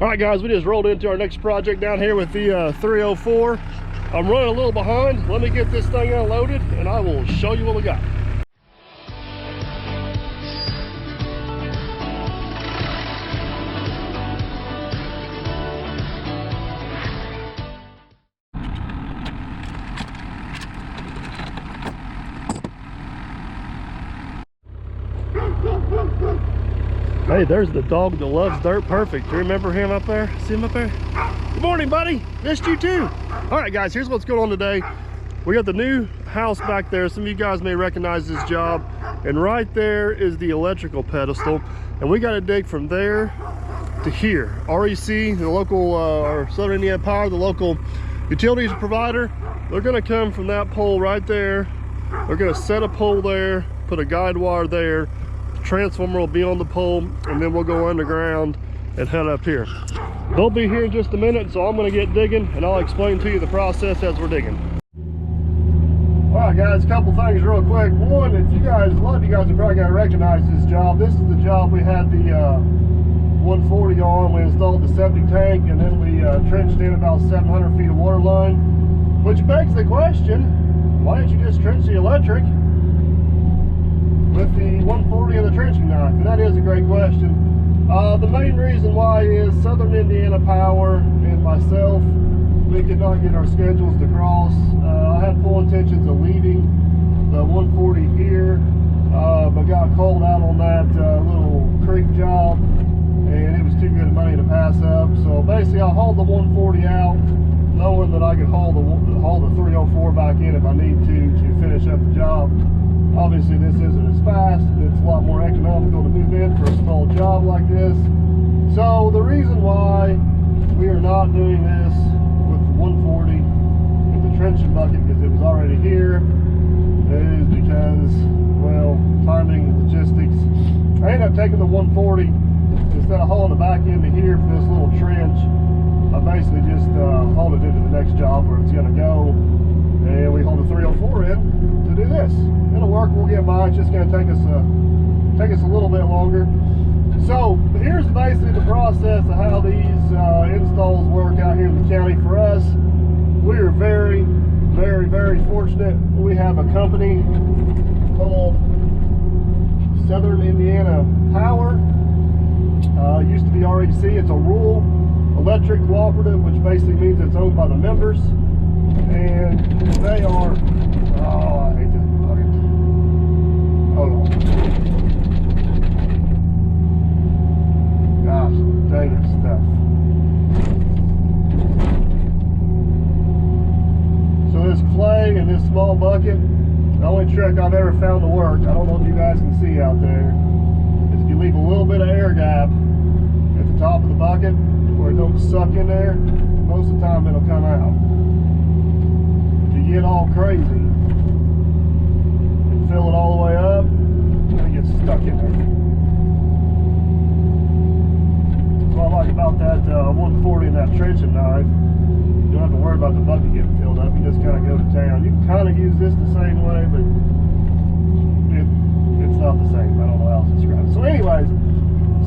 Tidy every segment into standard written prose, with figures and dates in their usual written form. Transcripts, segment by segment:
All right, guys, we just rolled into our next project down here with the 304. I'm running a little behind. Let me get this thing unloaded and I will show you what we got. Hey, there's the dog that loves dirt. Perfect. Do you remember him up there? See him up there? Good morning, buddy. Missed you too. All right, guys, here's what's going on today. We got the new house back there. Some of you guys may recognize this job. And right there is the electrical pedestal. And we got to dig from there to here. REC, the local, or Southern Indiana Power, the local utilities provider, they're going to come from that pole right there. They're going to set a pole there, put a guide wire there. Transformer will be on the pole, and then we'll go underground and head up here. They'll be here in just a minute, so I'm going to get digging and I'll explain to you the process as we're digging. All right, guys, a couple things real quick. One, if you guys, a lot of you guys are probably going to recognize this job. This is the job we had the 140 on. We installed the septic tank, and then we trenched in about 700 feet of water line, which begs the question, why didn't you just trench the electric with the 140 and the trenching knife? And that is a great question. The main reason why is Southern Indiana Power and myself, we could not get our schedules to cross. I had full intentions of leaving the 140 here, but got called out on that little creek job, and it was too good money to pass up. So basically I hauled the 140 out, knowing that I could haul the 304 back in if I need to finish up the job. Obviously this isn't as fast, it's a lot more economical to move in for a small job like this. So the reason why we are not doing this with the 140 and the trenching bucket, because it was already here, is because, well, timing and logistics. I ended up taking the 140, instead of hauling it back into here for this little trench, I basically just hauled it into the next job where it's gonna go. And we hold the 304 in to do this. It'll work, we'll get by. It's just gonna take us a little bit longer. So here's basically the process of how these installs work out here in the county for us. We are very, very, very fortunate. We have a company called Southern Indiana Power. Used to be REC. It's a rural electric cooperative, which basically means it's owned by the members. And they are, oh, I hate this bucket. Hold on. Gosh, dang it stuff. So this clay in this small bucket, the only trick I've ever found to work, I don't know if you guys can see out there, is if you leave a little bit of air gap at the top of the bucket where it don't suck in there, most of the time it'll come out. Get all crazy and fill it all the way up, and it gets stuck in there. What I like about that 140 and that trenching knife, you don't have to worry about the bucket getting filled up. You just kind of go to town. You can kind of use this the same way, but it's not the same. I don't know how else to describe it. So anyways,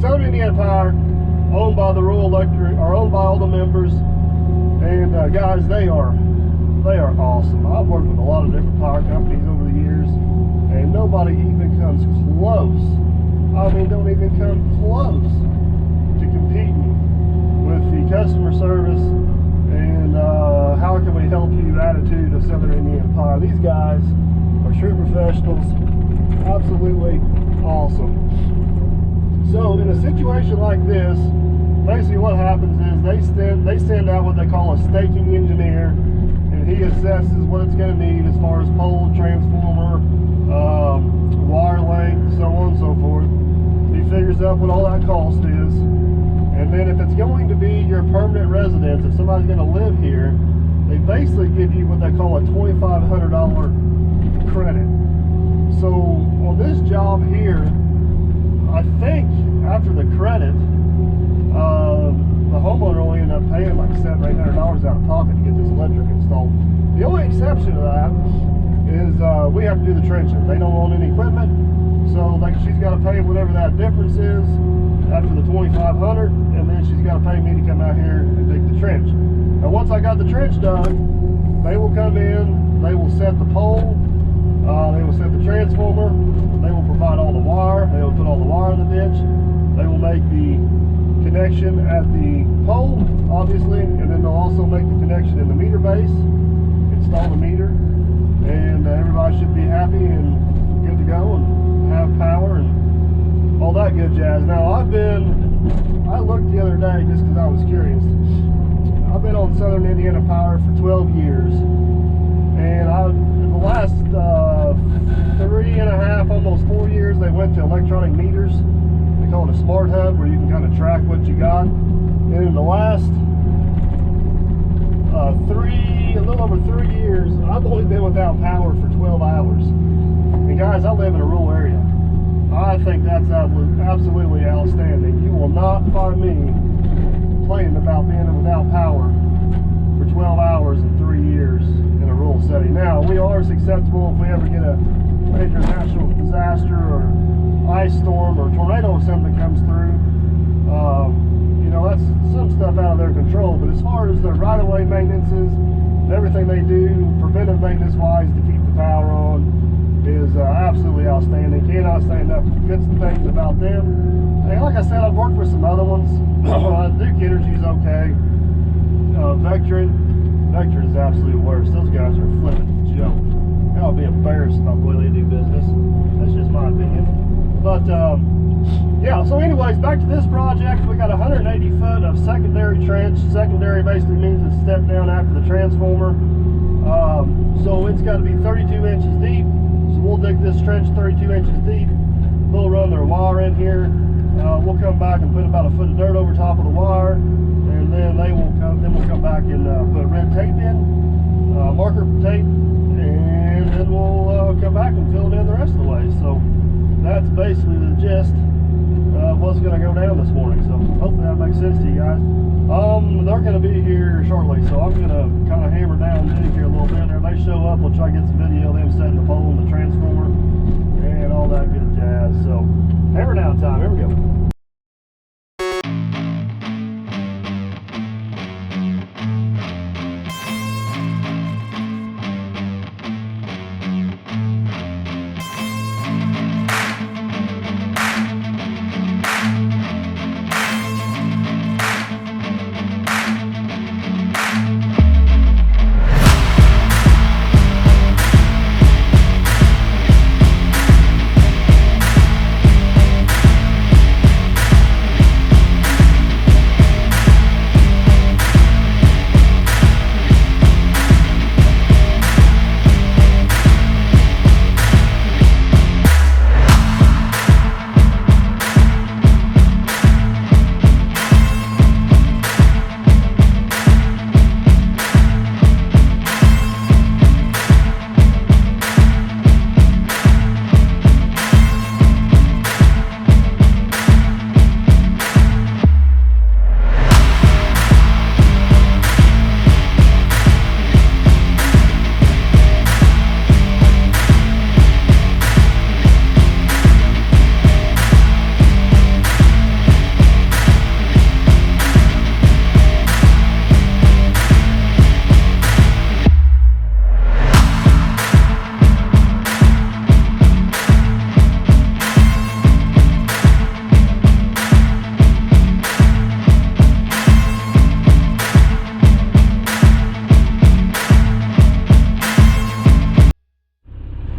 Southern Indiana Power, owned by the rural electric, are owned by all the members, and guys, they are awesome. I've worked with a lot of different power companies over the years, and nobody even comes close. I mean, don't even come close to competing with the customer service and how can we help you attitude of Southern Indiana Power. These guys are true professionals, absolutely awesome. So in a situation like this, basically what happens is they send out what they call a staking engineer. He assesses what it's going to need as far as pole, transformer, wire length, so on and so forth. He figures out what all that cost is, and then if it's going to be your permanent residence, if somebody's going to live here, they basically give you what they call a $2,500 credit. So on this job here, I think after the credit, the homeowner only ended up paying like $700 or $800 out of pocket to get this electric installed. The only exception to that is we have to do the trenching. They don't own any equipment, so she's got to pay whatever that difference is, after the 2,500, and then she's got to pay me to come out here and dig the trench. Now once I got the trench done, they will come in, they will set the pole, they will set the transformer, they will provide all the wire, they will put all the wire in the ditch, they will make the connection at the pole, obviously, and then they'll also make the connection in the meter base, install the meter, and everybody should be happy and good to go and have power and all that good jazz. Now I looked the other day just because I was curious. I've been on Southern Indiana Power for 12 years, and in the last 3.5, almost 4 years, they went to electronic meters. They call it a smart hub, where you can kind of track what you got. And in the last a little over 3 years, I've only been without power for 12 hours. And guys, I live in a rural area. I think that's absolutely outstanding. You will not find me complaining about being without power for 12 hours in 3 years in a rural setting. Now, we are susceptible if we ever get a major natural disaster or ice storm or tornado or something that comes through. You know, that's some stuff out of their control. But as far as the right-of-way maintenances and everything they do, preventive maintenance-wise, to keep the power on, is absolutely outstanding. Cannot say enough good things about them. And like I said, I've worked with some other ones. Duke Energy's okay. Vectron is absolute worst. Those guys are a flipping joke. I'll be embarrassed about the way they do business. That's just my opinion. But yeah, so anyways, back to this project. We got 180 foot of secondary trench. Secondary basically means it's stepped down after the transformer. So it's got to be 32 inches deep. So we'll dig this trench 32 inches deep. They'll run their wire in here. We'll come back and put about a foot of dirt over top of the wire, and then we'll come back and put red tape in, marker tape, and then we'll come back and fill it in the rest of the way. So that's basically the gist of what's going to go down this morning. So hopefully that makes sense to you guys. They're going to be here shortly, so I'm going to kind of hammer down dig here a little bit. If they show up, we'll try to get some video of them setting the pole and the transformer and all that good jazz. So hammer down time. Here we go.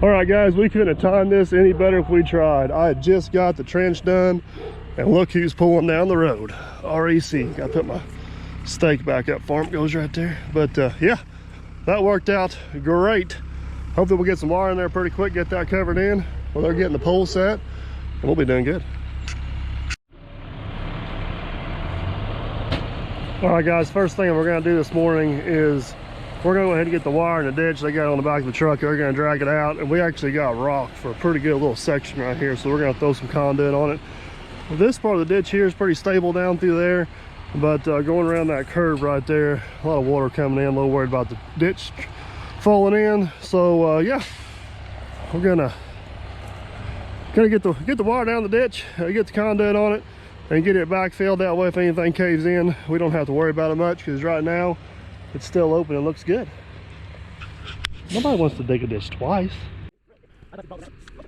Alright guys, we couldn't have timed this any better if we tried. I had just got the trench done, and look who's pulling down the road. REC. Gotta put my stake back up for him. Goes right there. But yeah, that worked out great. Hopefully we'll get some wire in there pretty quick, get that covered in while they're getting the pole set, and we'll be doing good. Alright guys, first thing we're gonna do this morning is we're gonna go ahead and get the wire in the ditch they got on the back of the truck. They're gonna drag it out, and we actually got rock for a pretty good little section right here, so we're gonna throw some conduit on it. This part of the ditch here is pretty stable down through there, but going around that curve right there, a lot of water coming in, a little worried about the ditch falling in. So yeah, we're gonna get the wire down the ditch, get the conduit on it, and get it backfilled. That way if anything caves in, we don't have to worry about it much, because right now it's still open and looks good. Nobody wants to dig a ditch twice.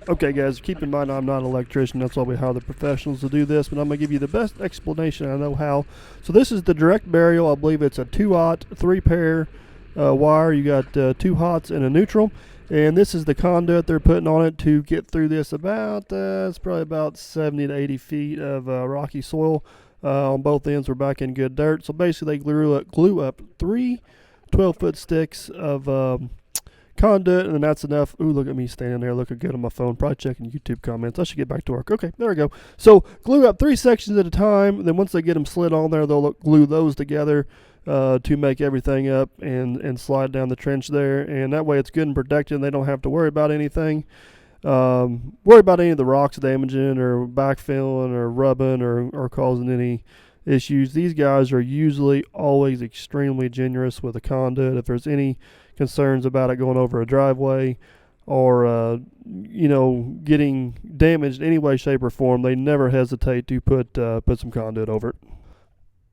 Okay guys, keep in mind I'm not an electrician, that's why we hire the professionals to do this, but I'm going to give you the best explanation I know how. So this is the direct burial. I believe it's a 2-aught, 3-pair wire. You got 2 hots and a neutral, and this is the conduit they're putting on it to get through this about, it's probably about 70 to 80 feet of rocky soil. On both ends we're back in good dirt. So basically they glue up 3 12-foot sticks of conduit, and then that's enough. Ooh, look at me standing there looking good on my phone, probably checking YouTube comments. I should get back to work. Okay, there we go. So glue up 3 sections at a time. Then once they get them slid on there, they'll glue those together to make everything up and slide down the trench there. And that way it's good and protected, and they don't have to worry about anything. Worry about any of the rocks damaging or backfilling or rubbing or causing any issues. These guys are usually always extremely generous with a conduit. If there's any concerns about it going over a driveway or you know, getting damaged in any way, shape, or form, they never hesitate to put some conduit over it.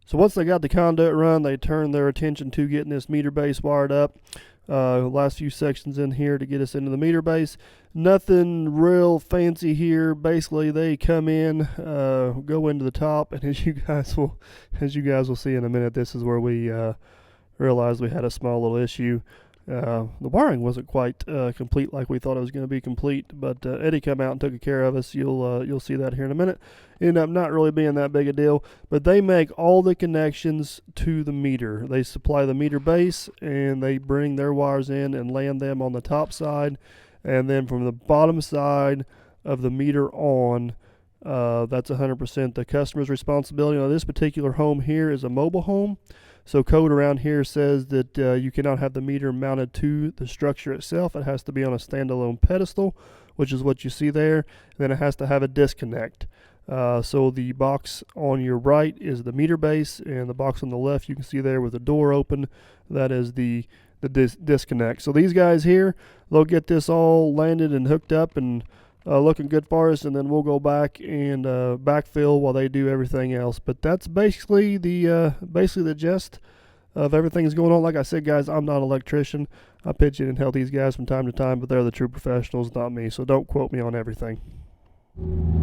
So once they got the conduit run, they turn their attention to getting this meter base wired up. Last few sections in here to get us into the meter base. Nothing real fancy here. Basically they come in, go into the top, and as you guys will see in a minute, this is where we realized we had a small little issue. The wiring wasn't quite complete like we thought it was going to be complete, but Eddie come out and took care of us. You'll see that here in a minute. Ended up not really being that big a deal, but they make all the connections to the meter. They supply the meter base, and they bring their wires in and land them on the top side, and then from the bottom side of the meter on, that's 100% the customer's responsibility. Now this particular home here is a mobile home. So code around here says that you cannot have the meter mounted to the structure itself. It has to be on a standalone pedestal, which is what you see there. And then it has to have a disconnect. So the box on your right is the meter base, and the box on the left you can see there with the door open, that is the disconnect. So these guys here, they'll get this all landed and hooked up and looking good for us, and then we'll go back and backfill while they do everything else. But that's basically the gist of everything that's going on. Like I said, guys, I'm not an electrician. I pitch in and help these guys from time to time, but they're the true professionals, not me, so don't quote me on everything.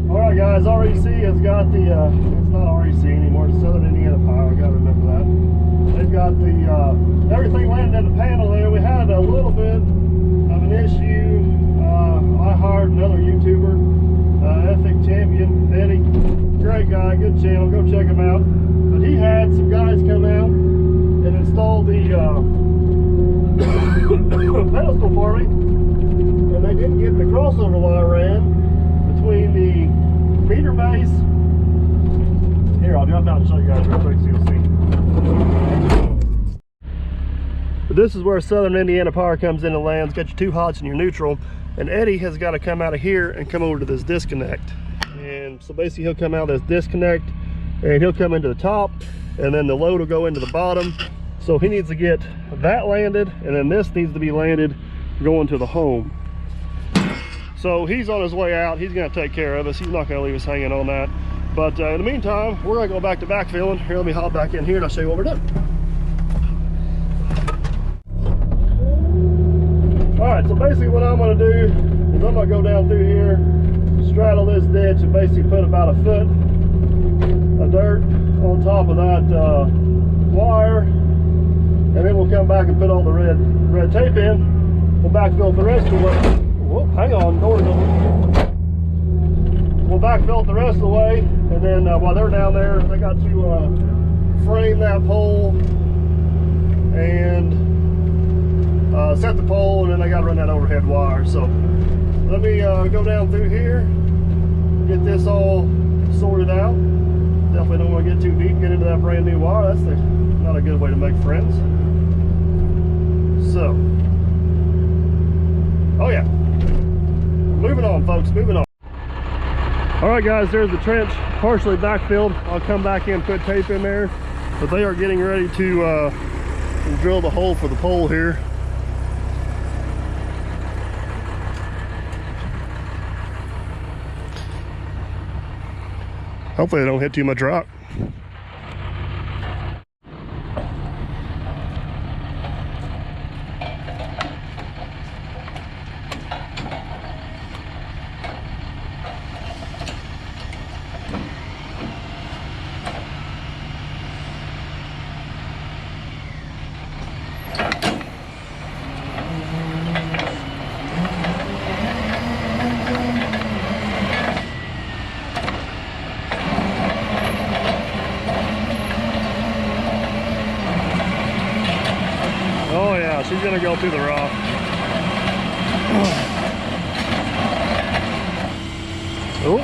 Alright guys, REC has got the, it's not REC anymore, it's Southern Indiana Power, I gotta remember that. They've got the, everything landed in the panel there. We had a little bit of an issue. I hired another YouTuber, Ethic Champion, Eddie, great guy, good channel, go check him out. But he had some guys come out and install the pedestal for me, and they didn't get the crossover wire ran between the meter base. Here, I'll jump out and show you guys real quick so you'll see. But this is where Southern Indiana Power comes in and lands. Got your 2 hots and your neutral, and Eddie has got to come out of here and come over to this disconnect. And so basically he'll come out of this disconnect and he'll come into the top, and then the load will go into the bottom. So he needs to get that landed, and then this needs to be landed going to the home. So he's on his way out. He's going to take care of us. He's not going to leave us hanging on that. But in the meantime, we're going to go back to backfilling. Here, let me hop back in here and I'll show you what we're doing. Alright, so basically what I'm going to do is I'm going to go down through here, straddle this ditch, and basically put about a foot of dirt on top of that wire. And then we'll come back and put all the red tape in. We'll backfill the rest of the way. Whoop, hang on, door's open. We'll backfill it the rest of the way, and then while they're down there, they got to frame that pole and set the pole, and then they got to run that overhead wire. So let me go down through here, get this all sorted out. Definitely don't want to get too deep, get into that brand new wire. That's not a good way to make friends. So, oh yeah. Moving on, folks, moving on. All right, guys, there's the trench partially backfilled. I'll come back in and put tape in there, but they are getting ready to drill the hole for the pole here. Hopefully they don't hit too much rock. Oh yeah, she's gonna go through the rock. Oh.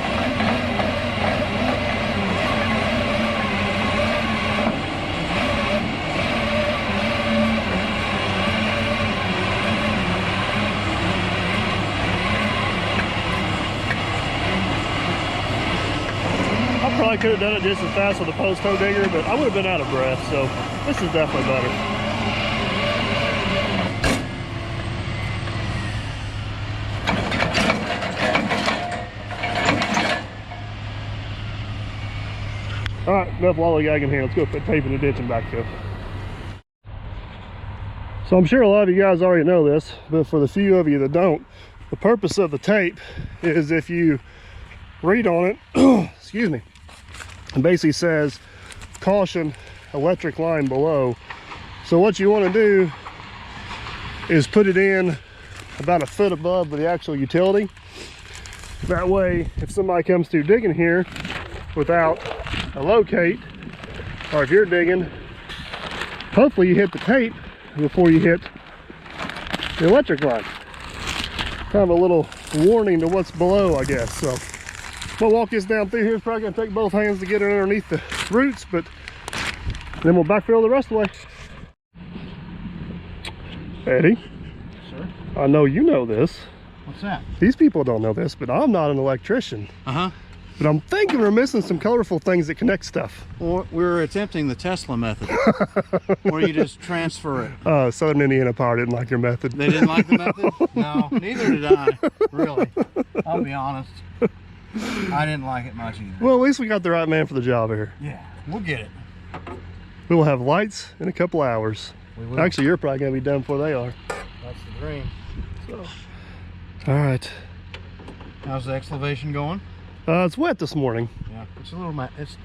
I probably could have done it just as fast with a post toe digger, but I would have been out of breath, so this is definitely better. All right, enough lollygagging here. Let's go put tape in the ditch and backfill. So I'm sure a lot of you guys already know this, but for the few of you that don't, the purpose of the tape is if you read on it, excuse me, it basically says, caution, electric line below. So what you want to do is put it in about a foot above the actual utility. That way, if somebody comes through digging here without a locate, or if you're digging, hopefully you hit the tape before you hit the electric line. Kind of a little warning to what's below, I guess. So we'll walk this down through here. It's probably gonna take both hands to get it underneath the roots, but then we'll backfill the rest of the way. Eddie, sir, I know you know this. What's that? These people don't know this, but I'm not an electrician. But I'm thinking we're missing some colorful things that connect stuff. Or we're attempting the Tesla method, where you just transfer it. Southern Indiana Power didn't like your method. They didn't like the method? No, neither did I, really. I'll be honest. I didn't like it much either. Well, at least we got the right man for the job here. Yeah, we'll get it. We will have lights in a couple hours. We will. Actually, you're probably going to be done before they are. That's the dream. So, all right. How's the excavation going? It's wet this morning. Yeah, it's a little it's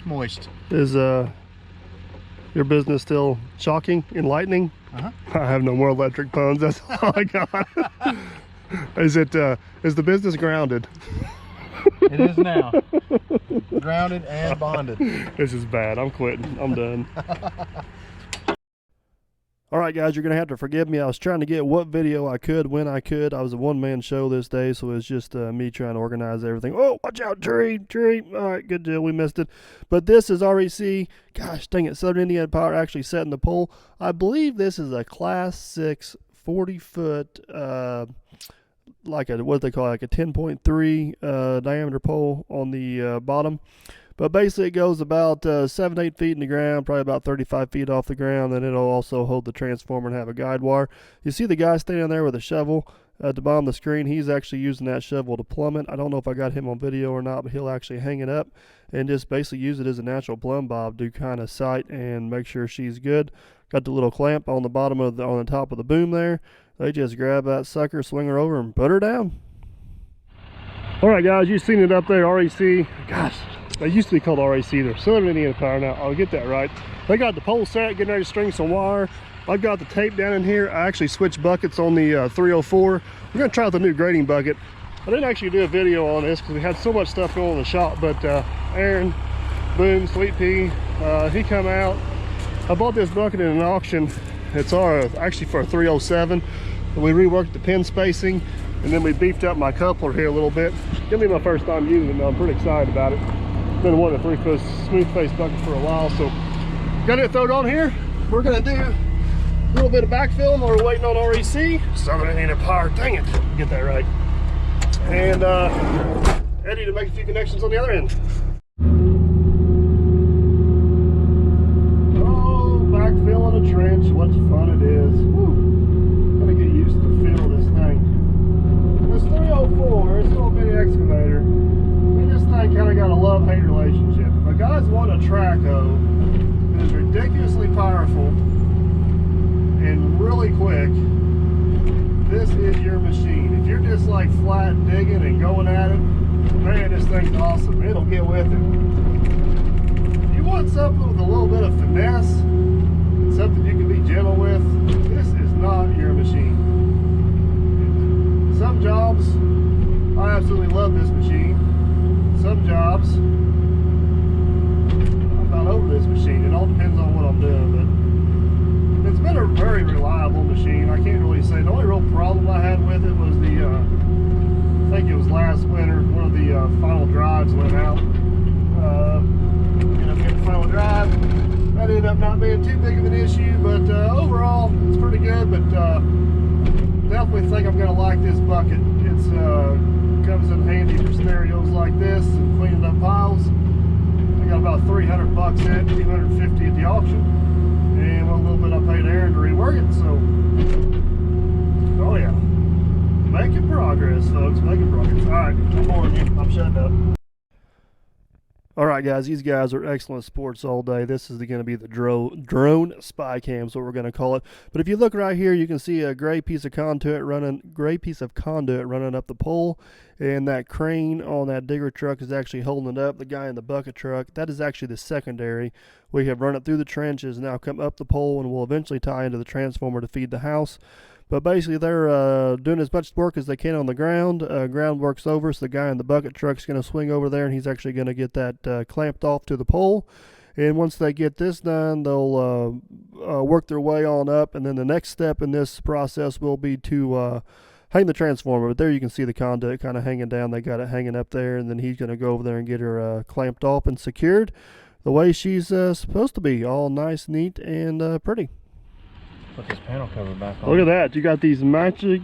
moist. Is your business still shocking, enlightening? Uh-huh. I have no more electric puns. That's all I got. Is the business grounded? It is now. Grounded and bonded. This is bad. I'm quitting. I'm done. All right, guys, you're going to have to forgive me. I was trying to get what video I could when I could. I was a one-man show this day, so it was just me trying to organize everything. Oh, watch out, tree. All right, good deal. We missed it. But this is REC. Gosh, dang it. Southern Indiana Power actually setting the pole. I believe this is a Class 6 40-foot, like a, what they call it, like a 10.3 diameter pole on the bottom. But basically it goes about 7-8 feet in the ground, probably about 35 feet off the ground, and it'll also hold the transformer and have a guide wire. You see the guy standing there with a shovel at the bottom of the screen. He's actually using that shovel to plumb it. I don't know if I got him on video or not, but he'll actually hang it up and just basically use it as a natural plumb bob to kind of sight and make sure she's good. Got the little clamp on the bottom of on the top of the boom there. They just grab that sucker, swing her over, and put her down. All right, guys, you've seen it up there, REC. Gosh, they used to be called REC. They're Southern Indiana Power now. I'll get that right. They got the pole set, getting ready to string some wire. I've got the tape down in here. I actually switched buckets on the 304. We're gonna try out the new grading bucket. I didn't actually do a video on this because we had so much stuff going on in the shop, but Aaron, Boom, Sweet Pea, he come out. I bought this bucket in an auction. It's actually for a 307. And we reworked the pin spacing, and then we beefed up my coupler here a little bit. Gonna be my first time using it, though. I'm pretty excited about it. Been wanting a smooth face bucket for a while, so got it thrown on here. We're gonna do a little bit of backfill while we're waiting on REC. Southern Indiana Power, dang it, get that right. And Eddie to make a few connections on the other end. Oh, backfilling a trench, what fun it is. Woo. Gotta get used to the feel of this thing. This 304, this little bitty excavator, this thing kind of got a love-hate relationship go. It is ridiculously powerful and really quick. This is your machine. If you're just like flat digging and going at it, man, this thing's awesome. It'll get with it. If you want something with a little bit of finesse, something you can be gentle with, this is not your machine. Some jobs, I absolutely love this machine. Some jobs, I'm not over this machine. It all depends on what I'm doing, but it's been a very reliable machine. I can't really say. The only real problem I had with it was the, I think it was last winter, one of the final drives went out. Ended up getting the final drive. That ended up not being too big of an issue, but overall, it's pretty good. But definitely think I'm going to like this bucket. It's comes in handy for scenarios like this and cleaning up piles. I got about 300 bucks in it, 250 at the auction. And a little bit I paid Aaron to rework it, so oh yeah, making progress, folks, making progress. All right, I'm boring you. I'm shutting up. All right, guys, these guys are excellent sports all day. This is going to be the drone spy cam, is what we're going to call it. But if you look right here, you can see a gray piece of conduit running up the pole, and that crane on that digger truck is actually holding it up. The guy in the bucket truck, that is actually the secondary. We have run it through the trenches, now come up the pole, and will eventually tie into the transformer to feed the house. But basically, they're doing as much work as they can on the ground. Ground work's over, so the guy in the bucket truck's going to swing over there, and he's actually going to get that clamped off to the pole. And once they get this done, they'll work their way on up. And then the next step in this process will be to hang the transformer. But there you can see the conduit kind of hanging down. They got it hanging up there, and then he's going to go over there and get her clamped off and secured the way she's supposed to be, all nice, neat, and pretty. Put this panel cover back on. Look at that. You got these magic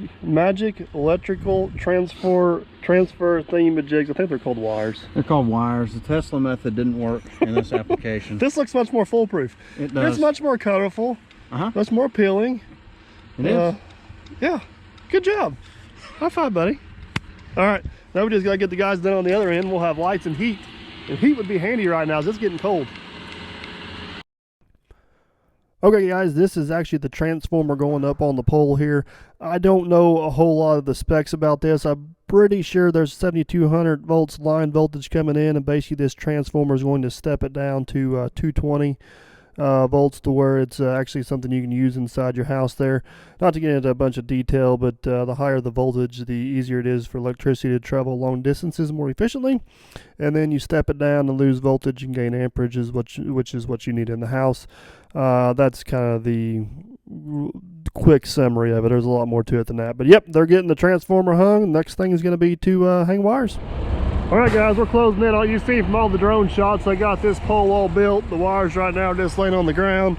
electrical transfer thingamajigs. I think they're called wires. They're called wires. The Tesla method didn't work in this application. This looks much more foolproof. It does. It's much more colorful. Much more appealing. It is. Yeah. Good job. High five, buddy. All right. Now we just got to get the guys done on the other end. We'll have lights and heat. And heat would be handy right now. It's getting cold. Okay, guys, this is actually the transformer going up on the pole here. I don't know a whole lot of the specs about this. I'm pretty sure there's 7,200 volts line voltage coming in, and basically this transformer is going to step it down to 220 volts to where it's actually something you can use inside your house there. Not to get into a bunch of detail, but the higher the voltage, the easier it is for electricity to travel long distances more efficiently. And then you step it down and lose voltage and gain amperage, which is what you need in the house. That's kind of the quick summary of it. There's a lot more to it than that. But yep, they're getting the transformer hung. Next thing is going to be to hang wires. All right, guys, we're closing in. All you see from all the drone shots, I got this pole all built. The wires right now are just laying on the ground.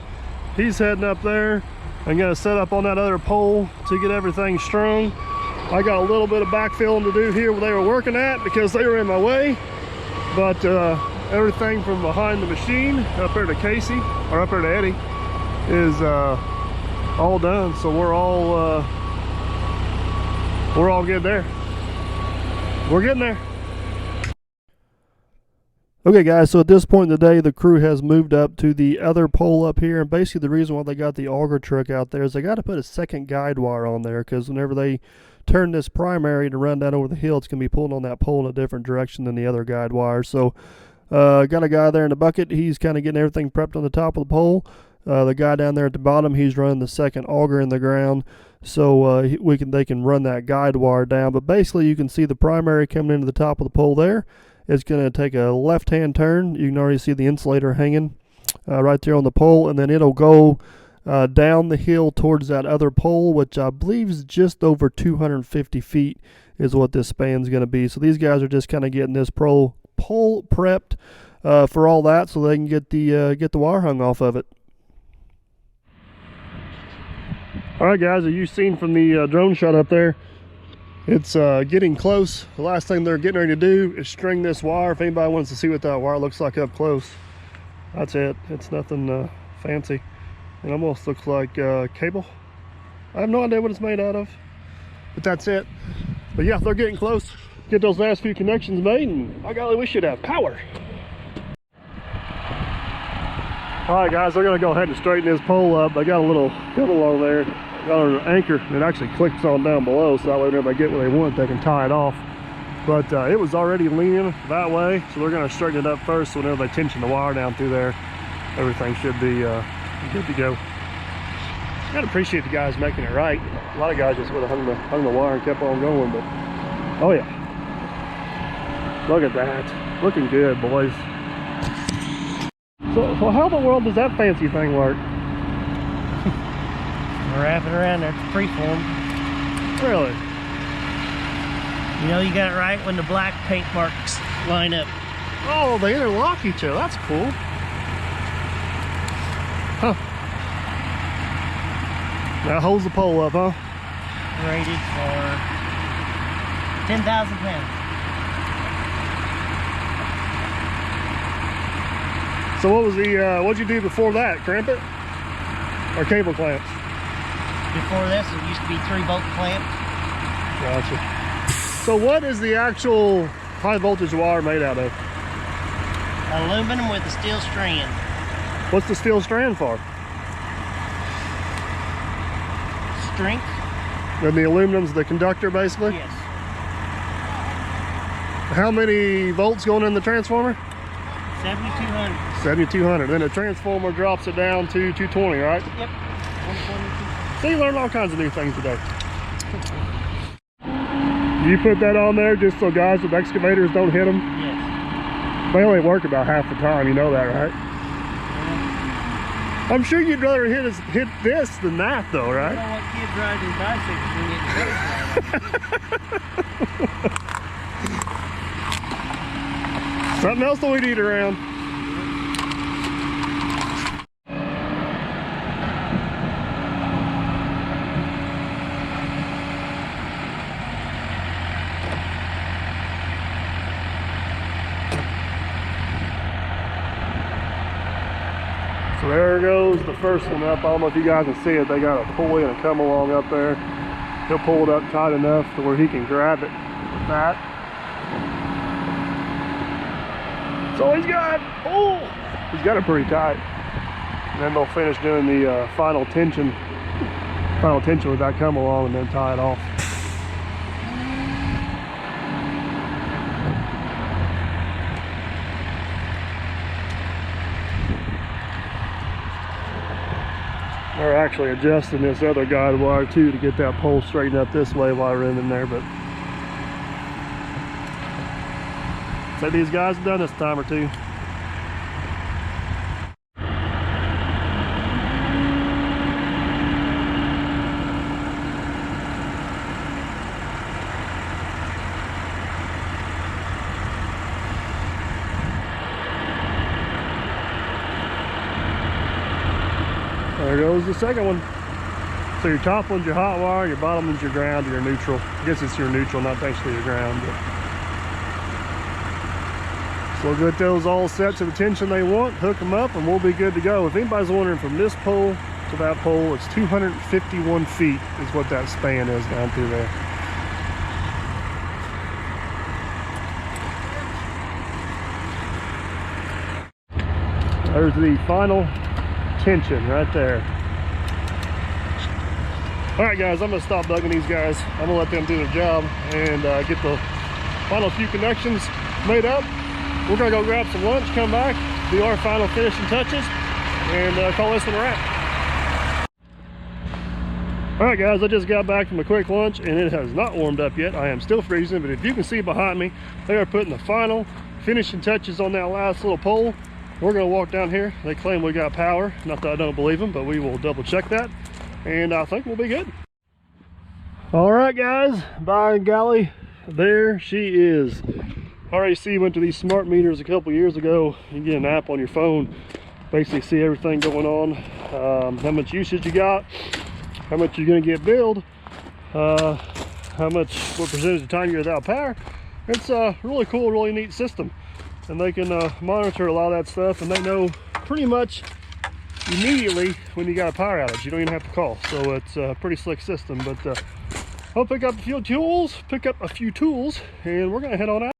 He's heading up there. I'm going to set up on that other pole to get everything strung. I got a little bit of backfilling to do here where they were working at because they were in my way. But everything from behind the machine up there to Casey, or up there to Eddie, is all done. So we're all good there. We're getting there. Okay, guys, so at this point in the day, the crew has moved up to the other pole up here, and basically the reason why they got the auger truck out there is they got to put a second guide wire on there, because whenever they turn this primary to run down over the hill, it's going to be pulling on that pole in a different direction than the other guide wire. So got a guy there in the bucket. He's kind of getting everything prepped on the top of the pole. The guy down there at the bottom, he's running the second auger in the ground, so they can run that guide wire down. But basically you can see the primary coming into the top of the pole there. It's going to take a left-hand turn. You can already see the insulator hanging right there on the pole, and then it'll go down the hill towards that other pole, which I believe is just over 250 feet is what this span's going to be. So these guys are just kind of getting this pole prepped for all that, so they can get the wire hung off of it. All right, guys, as you've seen from the drone shot up there, it's getting close. The last thing they're getting ready to do is string this wire. If anybody wants to see what that wire looks like up close, that's it. It's nothing fancy. It almost looks like cable. I have no idea what it's made out of, but that's it. But yeah, they're getting close. Get those last few connections made, and by golly, we should have power. All right, guys, they're gonna go ahead and straighten this pole up. They got a little along there, got an anchor, and it actually clicks on down below, so that way whenever they get where they want, they can tie it off. But it was already leaning that way, so they're gonna straighten it up first, so whenever they tension the wire down through there, everything should be good to go. I'd appreciate the guys making it right. A lot of guys just would have hung the wire and kept on going, but oh yeah. Look at that. Looking good, boys. So how in the world does that fancy thing work? Wrap it around there, it's freeform. Really? You know, you got it right when the black paint marks line up. Oh, they interlock each other. That's cool. Huh. That holds the pole up, huh? Rated for 10,000 pounds. So what was what'd you do before that? Cramp it? Or cable clamps? Before this, it used to be 3-bolt clamp. Gotcha. So what is the actual high voltage wire made out of? Aluminum with a steel strand. What's the steel strand for? Strength? And the aluminum's the conductor, basically? Yes. How many volts going in the transformer? 7,200. 7,200. Then the transformer drops it down to 220, right? Yep. 122. So you learned all kinds of new things today. You put that on there just so guys with excavators don't hit them? Yes. They only work about half the time, you know that, right? Yeah. I'm sure you'd rather hit this than that, though, I right? don't want kids riding bicycles when getting Something else that we need around. So there goes the first one up. I don't know if you guys can see it. They got a pulley and a come along up there. He'll pull it up tight enough to where he can grab it with that. So he's got it pretty tight. And then they'll finish doing the final tension with that come along and then tie it off. They're actually adjusting this other guide wire too to get that pole straightened up this way while we're in there, but so these guys have done this a time or two. There goes the second one. So your top one's your hot wire, your bottom one's your ground, or your neutral. I guess it's your neutral, not actually your ground. But so we'll get those all set to the tension they want, hook them up, and we'll be good to go. If anybody's wondering, from this pole to that pole, it's 251 feet is what that span is down through there. There's the final tension right there. All right, guys, I'm gonna stop bugging these guys. I'm gonna let them do their job and get the final few connections made up. We're gonna go grab some lunch, come back, do our final finishing touches, and call this one a wrap. All right, guys, I just got back from a quick lunch and it has not warmed up yet. I am still freezing, but if you can see behind me, they are putting the final finishing touches on that last little pole. We're gonna walk down here. They claim we got power. Not that I don't believe them, but we will double check that. And I think we'll be good. All right, guys, by golly, there she is. RAC went to these smart meters a couple years ago. You can get an app on your phone, basically see everything going on, how much usage you got, how much you're gonna get billed, what percentage of time you're without power. It's a really cool, really neat system. And they can monitor a lot of that stuff, and they know pretty much immediately when you got a power outage. You don't even have to call. So it's a pretty slick system. But I'll pick up a few tools, and we're gonna head on out.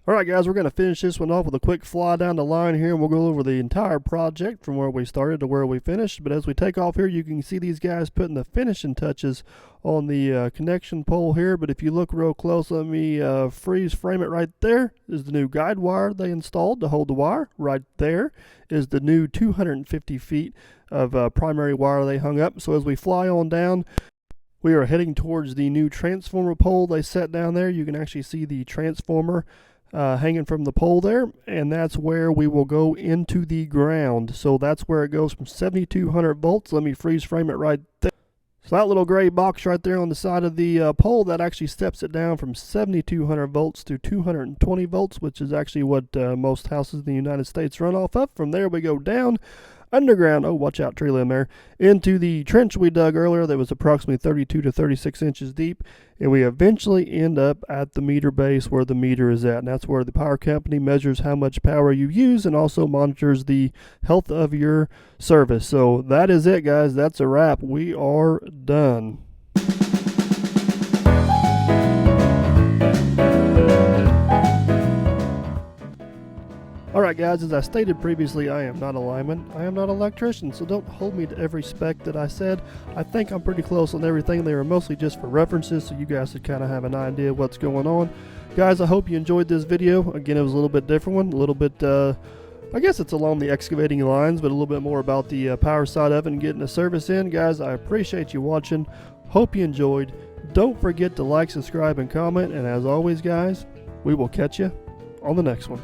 Alright guys, we're going to finish this one off with a quick fly down the line here, and we'll go over the entire project from where we started to where we finished. But as we take off here, you can see these guys putting the finishing touches on the connection pole here. But if you look real close, let me freeze frame it. Right there is the new guide wire they installed to hold the wire. Right there is the new 250 feet of primary wire they hung up. So as we fly on down, we are heading towards the new transformer pole they set down there. You can actually see the transformer hanging from the pole there, and that's where we will go into the ground. So that's where it goes from 7,200 volts. Let me freeze frame it right there. So that little gray box right there on the side of the pole, that actually steps it down from 7,200 volts to 220 volts, which is actually what most houses in the United States run off of. From there we go down underground, oh watch out, tree limb there, into the trench we dug earlier that was approximately 32 to 36 inches deep, and we eventually end up at the meter base where the meter is at, and that's where the power company measures how much power you use and also monitors the health of your service. So that is it guys, that's a wrap. We are done. Alright guys, as I stated previously, I am not a lineman, I am not an electrician, so don't hold me to every spec that I said. I think I'm pretty close on everything. They were mostly just for references, so you guys could kind of have an idea of what's going on. Guys, I hope you enjoyed this video. Again, it was a little bit different one, a little bit, I guess it's along the excavating lines, but a little bit more about the power side of it and getting the service in. Guys, I appreciate you watching. Hope you enjoyed. Don't forget to like, subscribe, and comment, and as always guys, we will catch you on the next one.